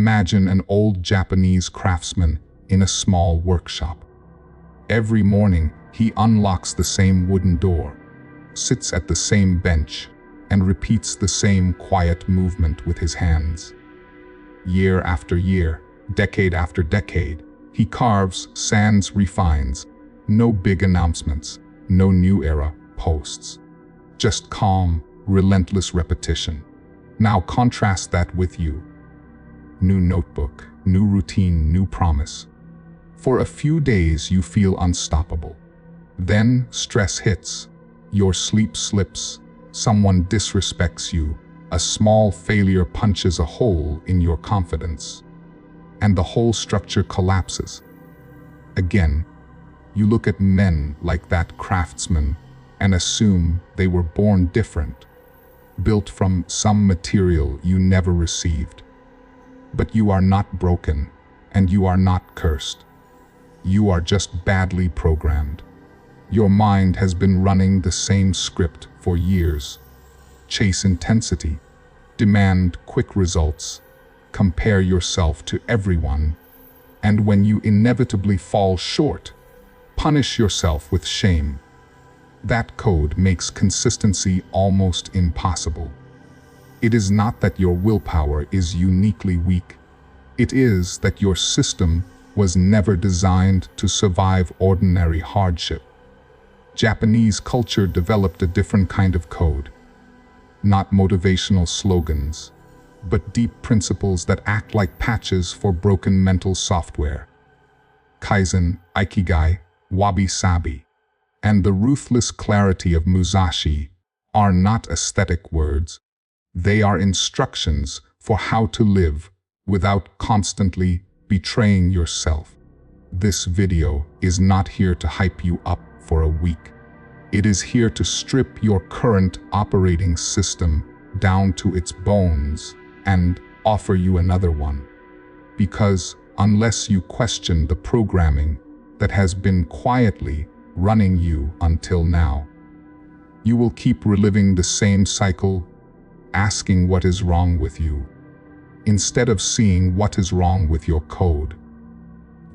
Imagine an old Japanese craftsman in a small workshop. Every morning, he unlocks the same wooden door, sits at the same bench, and repeats the same quiet movement with his hands. Year after year, decade after decade, he carves, sands, refines. No big announcements, no new era posts. Just calm, relentless repetition. Now contrast that with you. New notebook, new routine, new promise. For a few days you feel unstoppable. Then stress hits, your sleep slips, someone disrespects you, a small failure punches a hole in your confidence, and the whole structure collapses. Again, you look at men like that craftsman and assume they were born different, built from some material you never received. But you are not broken, and you are not cursed. You are just badly programmed. Your mind has been running the same script for years. Chase intensity, demand quick results, compare yourself to everyone, and when you inevitably fall short, punish yourself with shame. That code makes consistency almost impossible. It is not that your willpower is uniquely weak. It is that your system was never designed to survive ordinary hardship. Japanese culture developed a different kind of code. Not motivational slogans, but deep principles that act like patches for broken mental software. Kaizen, Ikigai, Wabi-Sabi, and the ruthless clarity of Musashi are not aesthetic words. They are instructions for how to live without constantly betraying yourself. This video is not here to hype you up for a week. It is here to strip your current operating system down to its bones and offer you another one. Because unless you question the programming that has been quietly running you until now, you will keep reliving the same cycle, asking what is wrong with you, instead of seeing what is wrong with your code.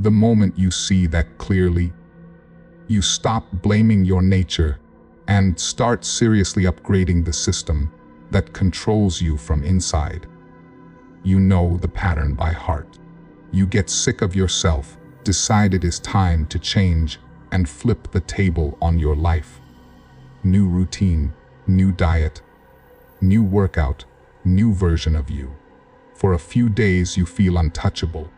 The moment you see that clearly, you stop blaming your nature and start seriously upgrading the system that controls you from inside. You know the pattern by heart. You get sick of yourself, decide it is time to change, and flip the table on your life. New routine, new diet, new workout, new version of you. For a few days you feel untouchable.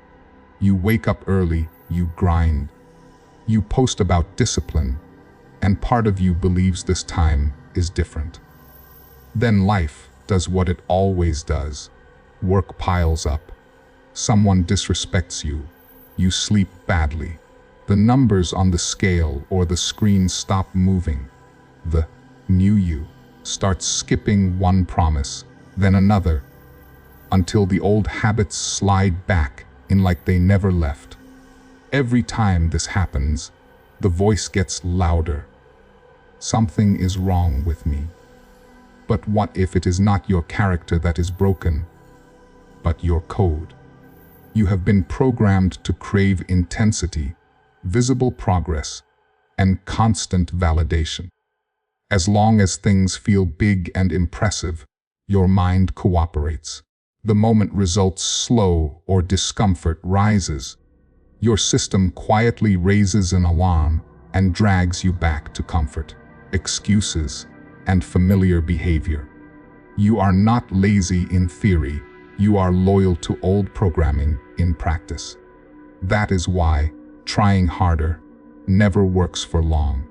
You wake up early, you grind. You post about discipline, and part of you believes this time is different. Then life does what it always does. Work piles up. Someone disrespects you. You sleep badly. The numbers on the scale or the screen stop moving. The new you starts skipping one promise, then another, until the old habits slide back in like they never left. Every time this happens, the voice gets louder. Something is wrong with me. But what if it is not your character that is broken, but your code? You have been programmed to crave intensity, visible progress, and constant validation. As long as things feel big and impressive, your mind cooperates. The moment results slow or discomfort rises, your system quietly raises an alarm and drags you back to comfort, excuses, and familiar behavior. You are not lazy in theory, you are loyal to old programming in practice. That is why trying harder never works for long.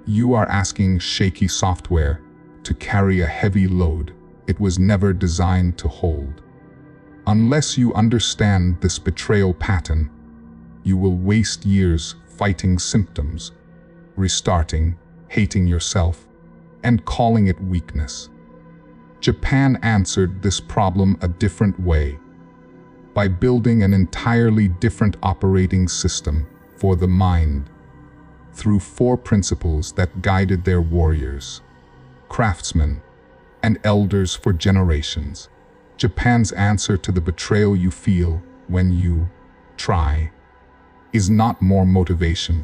You are asking shaky software to carry a heavy load it was never designed to hold. Unless you understand this betrayal pattern, you will waste years fighting symptoms, restarting, hating yourself, and calling it weakness. Japan answered this problem a different way, by building an entirely different operating system for the mind, through 4 principles that guided their warriors, craftsmen, and elders for generations. Japan's answer to the betrayal you feel when you try is not more motivation.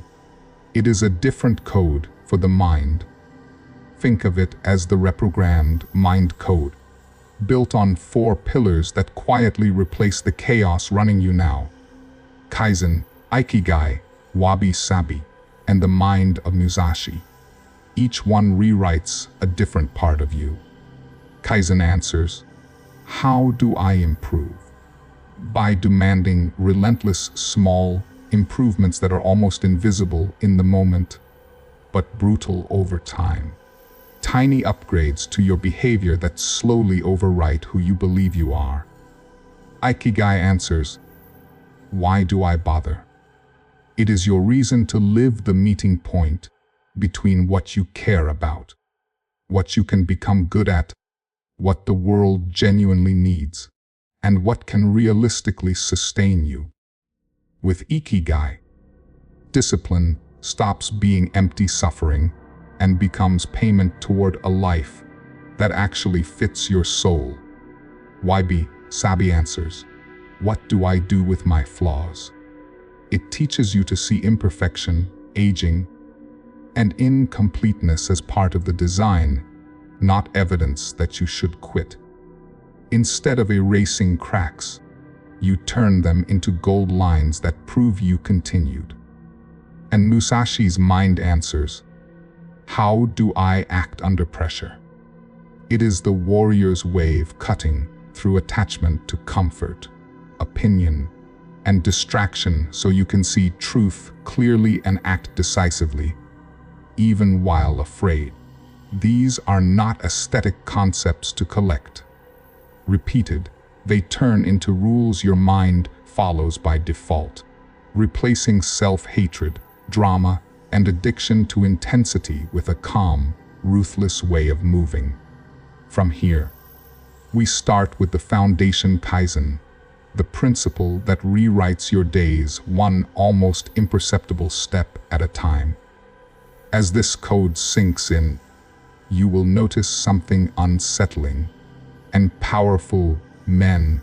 It is a different code for the mind. Think of it as the reprogrammed mind code, built on 4 pillars that quietly replace the chaos running you now. Kaizen, Ikigai, Wabi-Sabi, and the mind of Musashi. Each one rewrites a different part of you. Kaizen answers, how do I improve? By demanding relentless small improvements that are almost invisible in the moment, but brutal over time. Tiny upgrades to your behavior that slowly overwrite who you believe you are. Ikigai answers, why do I bother? It is your reason to live the meeting point between what you care about, what you can become good at, what the world genuinely needs, and what can realistically sustain you. With Ikigai, discipline stops being empty suffering and becomes payment toward a life that actually fits your soul. Wabi-Sabi answers, what do I do with my flaws? It teaches you to see imperfection, aging, and incompleteness as part of the design, not evidence that you should quit. Instead of erasing cracks, you turn them into gold lines that prove you continued. And Musashi's mind answers, how do I act under pressure? It is the warrior's wave cutting through attachment to comfort, opinion, and distraction so you can see truth clearly and act decisively, even while afraid. These are not aesthetic concepts to collect. Repeated, they turn into rules your mind follows by default, replacing self-hatred, drama, and addiction to intensity with a calm, ruthless way of moving. From here, we start with the foundation Kaizen, the principle that rewrites your days one almost imperceptible step at a time. As this code sinks in, you will notice something unsettling and powerful. Men.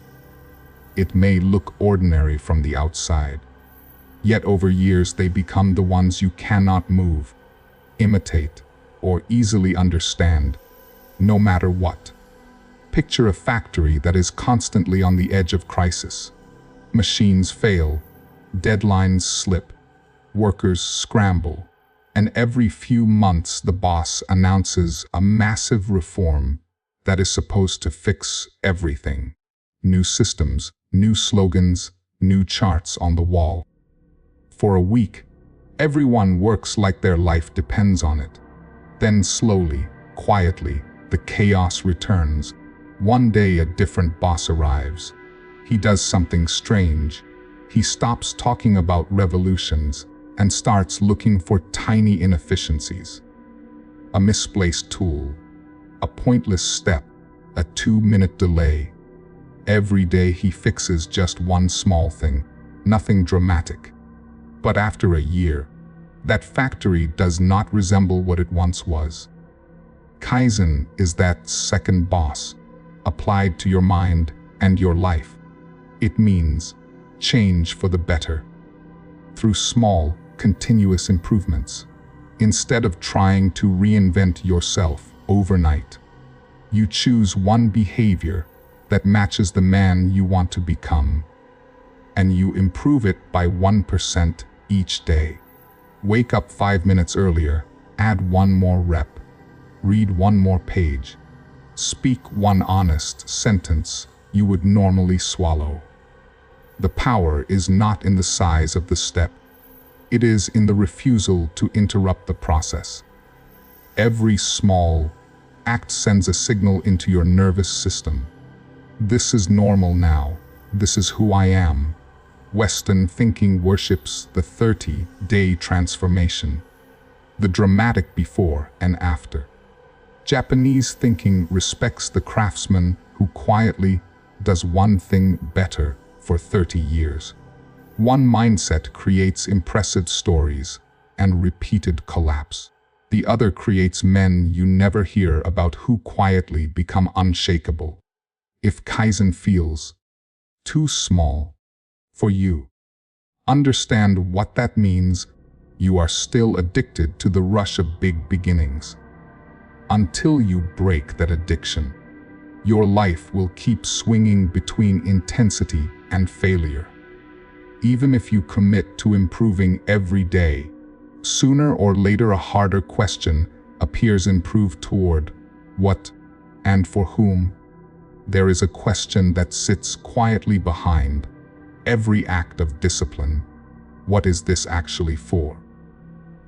It may look ordinary from the outside, yet over years they become the ones you cannot move, imitate, or easily understand, no matter what. Picture a factory that is constantly on the edge of crisis. Machines fail, deadlines slip, workers scramble, and every few months the boss announces a massive reform that is supposed to fix everything. New systems, new slogans, new charts on the wall. For a week, everyone works like their life depends on it. Then slowly, quietly, the chaos returns. One day a different boss arrives. He does something strange. He stops talking about revolutions and starts looking for tiny inefficiencies. A misplaced tool, a pointless step, a 2-minute delay. Every day he fixes just one small thing, nothing dramatic. But after a year, that factory does not resemble what it once was. Kaizen is that second boss, applied to your mind and your life. It means change for the better, through small, continuous improvements. Instead of trying to reinvent yourself overnight, you choose one behavior that matches the man you want to become, and you improve it by 1% each day. Wake up 5 minutes earlier, add one more rep, read one more page, speak one honest sentence you would normally swallow. The power is not in the size of the step. It is in the refusal to interrupt the process. Every small act sends a signal into your nervous system. This is normal now. This is who I am. Western thinking worships the 30-day transformation, the dramatic before and after. Japanese thinking respects the craftsman who quietly does one thing better for 30 years. One mindset creates impressive stories and repeated collapse. The other creates men you never hear about who quietly become unshakable. if Kaizen feels too small for you. Understand what that means. You are still addicted to the rush of big beginnings. Until you break that addiction, your life will keep swinging between intensity and failure. Even if you commit to improving every day, sooner or later a harder question appears improved toward what and for whom. There is a question that sits quietly behind every act of discipline. What is this actually for?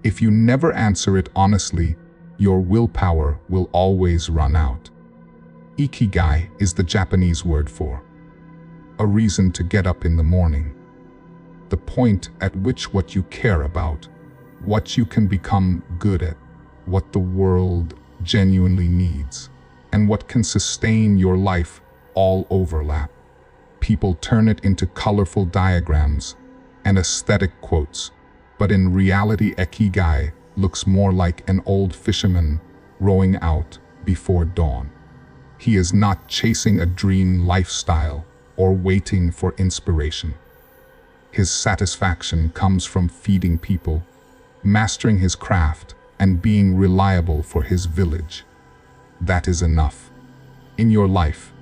If you never answer it honestly, your willpower will always run out. Ikigai is the Japanese word for a reason to get up in the morning. The point at which what you care about, what you can become good at, what the world genuinely needs, and what can sustain your life all overlap. People turn it into colorful diagrams and aesthetic quotes, but in reality Ikigai looks more like an old fisherman rowing out before dawn. He is not chasing a dream lifestyle or waiting for inspiration. His satisfaction comes from feeding people, mastering his craft, and being reliable for his village. That is enough. In your life,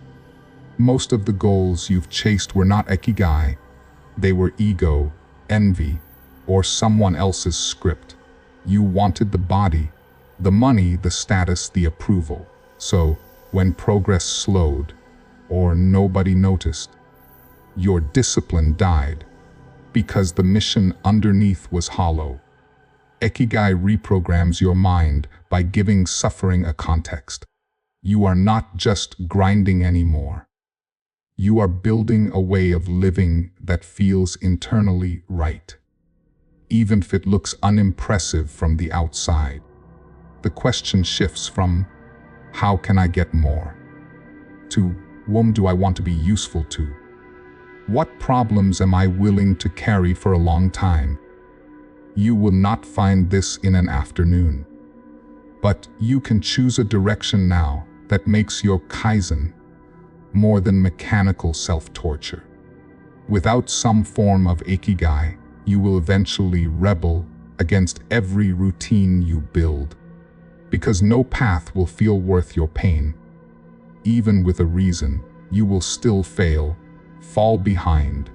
most of the goals you've chased were not Ikigai. They were ego, envy, or someone else's script. You wanted the body, the money, the status, the approval. So, when progress slowed, or nobody noticed, your discipline died because the mission underneath was hollow. Ikigai reprograms your mind by giving suffering a context. You are not just grinding anymore. You are building a way of living that feels internally right, even if it looks unimpressive from the outside. The question shifts from, how can I get more? To, whom do I want to be useful to? What problems am I willing to carry for a long time? You will not find this in an afternoon. But you can choose a direction now that makes your Kaizen more than mechanical self-torture. Without some form of Ikigai, you will eventually rebel against every routine you build, because no path will feel worth your pain. Even with a reason, you will still fail, fall behind,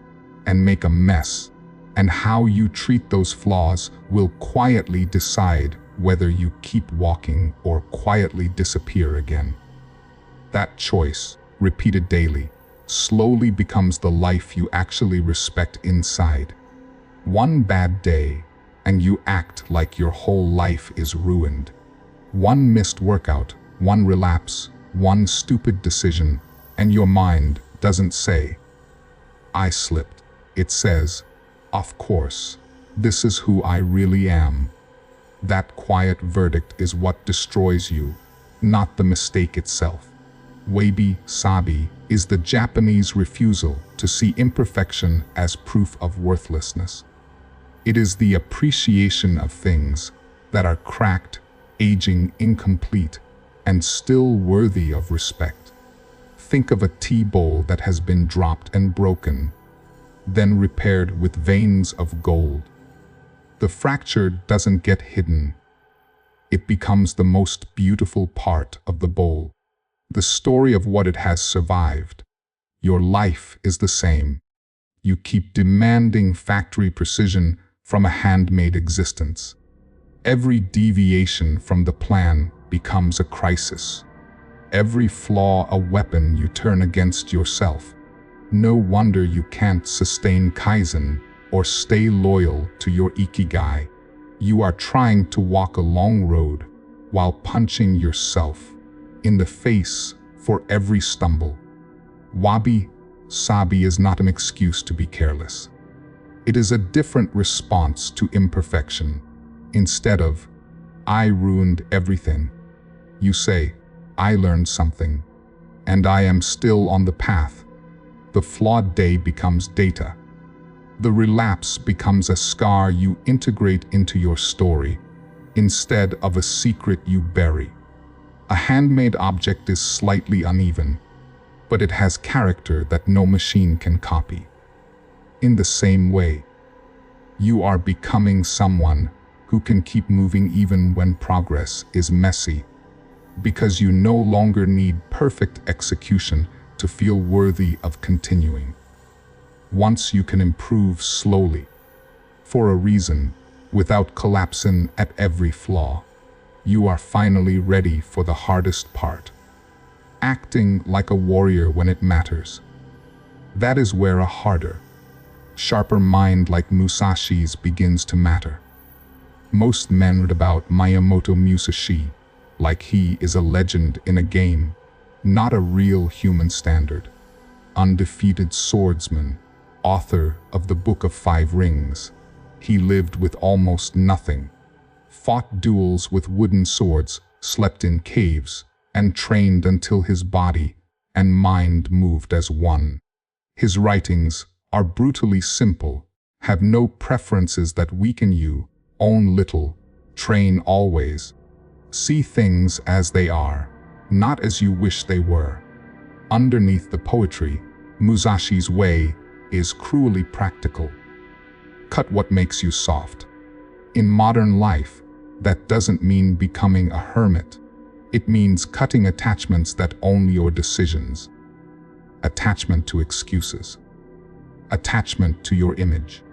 and make a mess, and how you treat those flaws will quietly decide whether you keep walking or quietly disappear again. That choice, repeated daily, slowly becomes the life you actually respect inside. One bad day, and you act like your whole life is ruined. One missed workout, one relapse, one stupid decision, and your mind doesn't say, I slipped. It says, of course, this is who I really am. That quiet verdict is what destroys you, not the mistake itself. Wabi-Sabi is the Japanese refusal to see imperfection as proof of worthlessness. It is the appreciation of things that are cracked, aging, incomplete, and still worthy of respect. Think of a tea bowl that has been dropped and broken, then repaired with veins of gold. The fracture doesn't get hidden. It becomes the most beautiful part of the bowl, the story of what it has survived. Your life is the same. You keep demanding factory precision from a handmade existence. Every deviation from the plan becomes a crisis. Every flaw a weapon you turn against yourself. No wonder you can't sustain Kaizen or stay loyal to your Ikigai. You are trying to walk a long road while punching yourself in the face for every stumble. Wabi-Sabi is not an excuse to be careless. It is a different response to imperfection. Instead of, I ruined everything, you say, I learned something, and I am still on the path. The flawed day becomes data. The relapse becomes a scar you integrate into your story, instead of a secret you bury. A handmade object is slightly uneven. but it has character that no machine can copy. In the same way, you are becoming someone who can keep moving even when progress is messy, because you no longer need perfect execution to feel worthy of continuing. Once you can improve slowly, for a reason, without collapsing at every flaw, you are finally ready for the hardest part. Acting like a warrior when it matters. That is where a harder, sharper mind like Musashi's begins to matter. Most men read about Miyamoto Musashi like he is a legend in a game, not a real human standard. Undefeated swordsman, author of the Book of Five Rings. He lived with almost nothing, fought duels with wooden swords, slept in caves, and trained until his body and mind moved as one. His writings are brutally simple, have no preferences that weaken you, own little, train always. See things as they are, not as you wish they were. Underneath the poetry, Musashi's way is cruelly practical. Cut what makes you soft. In modern life, that doesn't mean becoming a hermit. It means cutting attachments that own your decisions. Attachment to excuses. Attachment to your image.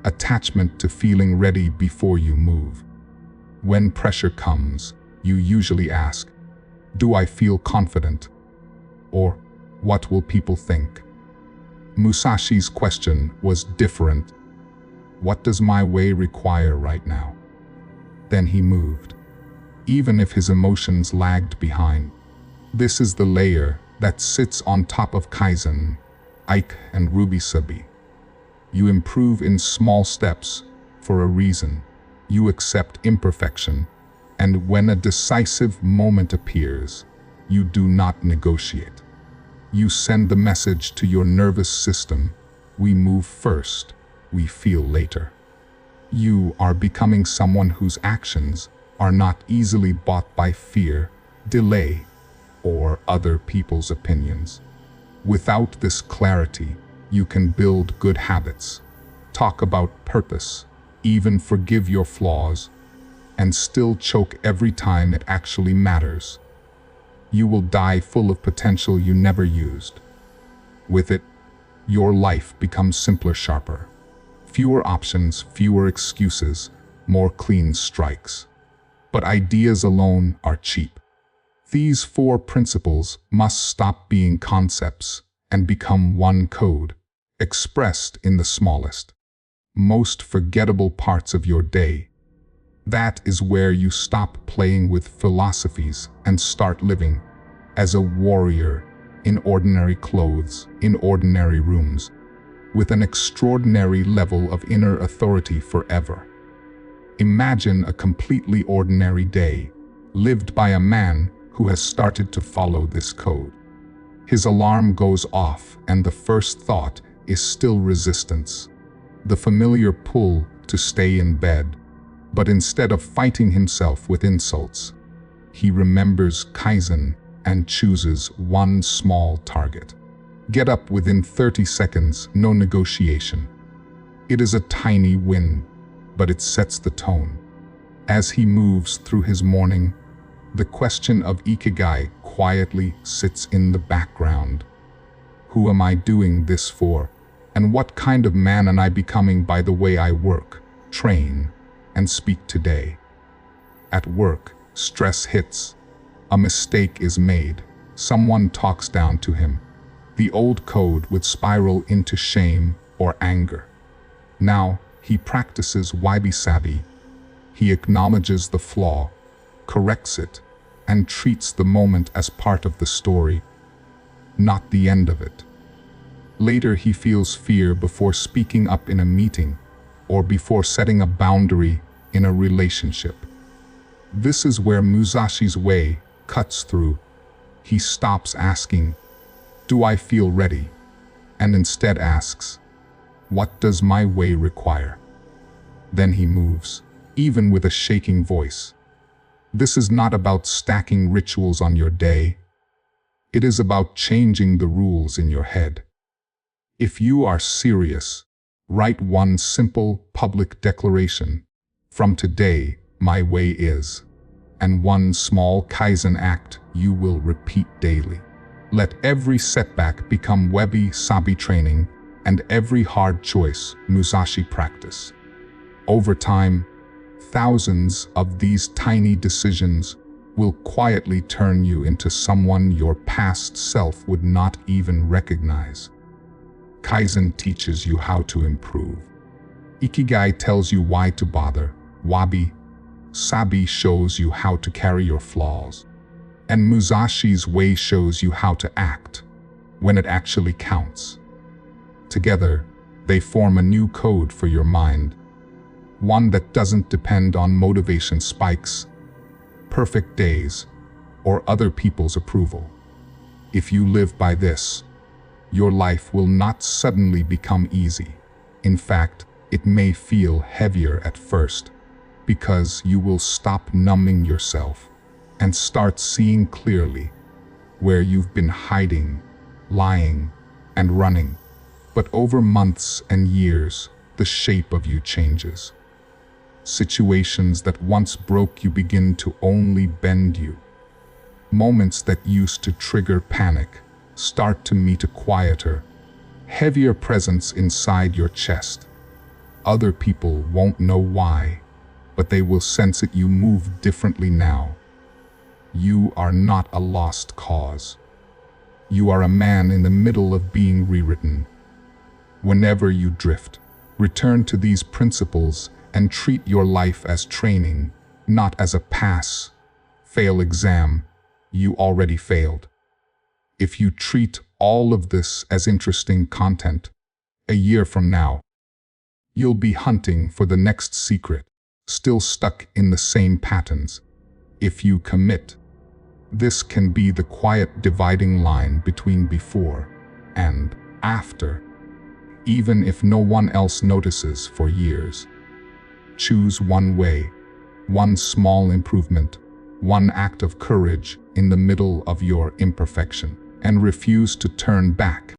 Attachment to feeling ready before you move. When pressure comes, you usually ask, "Do I feel confident?" Or, "What will people think?" Musashi's question was different. What does my way require right now? Then he moved, even if his emotions lagged behind. This is the layer that sits on top of Kaizen, Ikigai, and Wabi-Sabi. You improve in small steps for a reason. You accept imperfection, and when a decisive moment appears, you do not negotiate. You send the message to your nervous system, we move first, we feel later. You are becoming someone whose actions are not easily bought by fear, delay, or other people's opinions. Without this clarity, you can build good habits, talk about purpose, even forgive your flaws, and still choke every time it actually matters. You will die full of potential you never used. With it, your life becomes simpler, sharper. Fewer options, fewer excuses, more clean strikes. But ideas alone are cheap. These 4 principles must stop being concepts and become one code, expressed in the smallest, most forgettable parts of your day. That is where you stop playing with philosophies and start living as a warrior in ordinary clothes, in ordinary rooms, with an extraordinary level of inner authority forever. Imagine a completely ordinary day, lived by a man who has started to follow this code. His alarm goes off and the first thought is still resistance, the familiar pull to stay in bed. But instead of fighting himself with insults, he remembers Kaizen and chooses one small target. Get up within 30 seconds, no negotiation. It is a tiny win, but it sets the tone. As he moves through his morning, the question of Ikigai quietly sits in the background. Who am I doing this for? And what kind of man am I becoming by the way I work, train, and speak today? At work, stress hits. A mistake is made. Someone talks down to him. The old code would spiral into shame or anger. Now, he practices Wabi-Sabi. He acknowledges the flaw, corrects it, and treats the moment as part of the story, not the end of it. Later, he feels fear before speaking up in a meeting or before setting a boundary in a relationship. This is where Musashi's way cuts through. He stops asking, "Do I feel ready?" and instead asks, "What does my way require?" Then he moves, even with a shaking voice. This is not about stacking rituals on your day. It is about changing the rules in your head. If you are serious, write one simple public declaration. From today, my way is. And one small Kaizen act you will repeat daily. Let every setback become Wabi-Sabi training and every hard choice Musashi practice. Over time, thousands of these tiny decisions will quietly turn you into someone your past self would not even recognize. Kaizen teaches you how to improve. Ikigai tells you why to bother. Wabi-Sabi shows you how to carry your flaws. And Musashi's way shows you how to act when it actually counts. Together, they form a new code for your mind. One that doesn't depend on motivation spikes, perfect days, or other people's approval. If you live by this, your life will not suddenly become easy. In fact, it may feel heavier at first, because you will stop numbing yourself and start seeing clearly where you've been hiding, lying, and running. But over months and years, the shape of you changes. Situations that once broke you begin to only bend you. Moments that used to trigger panic start to meet a quieter, heavier presence inside your chest. Other people won't know why, but they will sense it. You move differently now. You are not a lost cause. You are a man in the middle of being rewritten. Whenever you drift, return to these principles and treat your life as training, not as a pass-fail exam you already failed. If you treat all of this as interesting content, a year from now, you'll be hunting for the next secret, still stuck in the same patterns. If you commit, this can be the quiet dividing line between before and after, even if no one else notices for years. Choose one way, one small improvement, one act of courage in the middle of your imperfection, and refuse to turn back.